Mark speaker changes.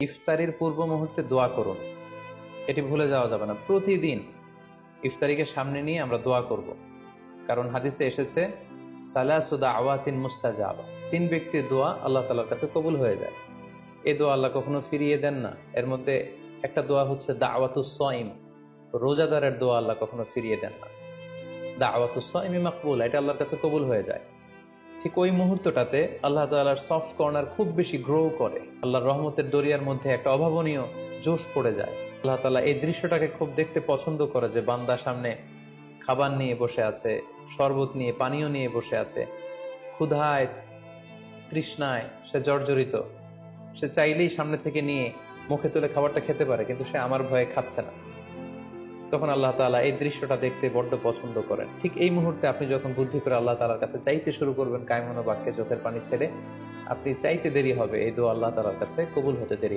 Speaker 1: ইফতারির পূর্ব মুহূর্তে দোয়া করুন, এটি ভুলে যাওয়া যাবে না। প্রতিদিন ইফতারিকে সামনে নিয়ে আমরা দোয়া করব, কারণ হাদিসে এসেছে সালাসু দাওয়াতিন মুস্তাজাবা, 3 ব্যক্তির দোয়া আল্লাহ তাআলার কাছে কবুল হয়ে যায়। এই দোয়া আল্লাহ কখনো ফিরিয়ে দেন না। এর মধ্যে একটা দোয়া হচ্ছে দাওয়াতুস সাইম, রোজাদারের দোয়া আল্লাহ কখনো ফিরিয়ে দেন না। দাওয়াতুস সাইমি মাকবুল, এটা আল্লাহর কাছে কবুল হয়ে যায়। ঠিক ওই মুহূর্তটাতে আল্লাহ তাআলার সফট কর্নার খুব বেশি গ্রো করে, আল্লাহর রহমতের দরিয়ার মধ্যে একটা অভাবনীয় জোশ পড়ে যায়। আল্লাহ তাআলা এই দৃশ্যটাকে খুব দেখতে পছন্দ করে যে বান্দা সামনে খাবার নিয়ে বসে আছে, শরবত নিয়ে, পানীয় নিয়ে বসে আছে, ক্ষুধায় তৃষ্ণায় সে জর্জরিত, সে চাইলেই সামনে থেকে নিয়ে মুখে তুলে খাবারটা খেতে পারে, কিন্তু সে আমার ভয়ে খাচ্ছে না। তখন আল্লাহ তাআলা এই দৃশ্যটা দেখতে বড্ড পছন্দ করেন। ঠিক এই মুহূর্তে আপনি যখন বুদ্ধি করে আল্লাহ তাআলার কাছে চাইতে শুরু করবেন, কায়মনো বাক্যে চোখের পানি ছেড়ে, আপনি চাইতে দেরি হবে, এই দোয়া আল্লাহ তাআলার কাছে কবুল হতে দেরি।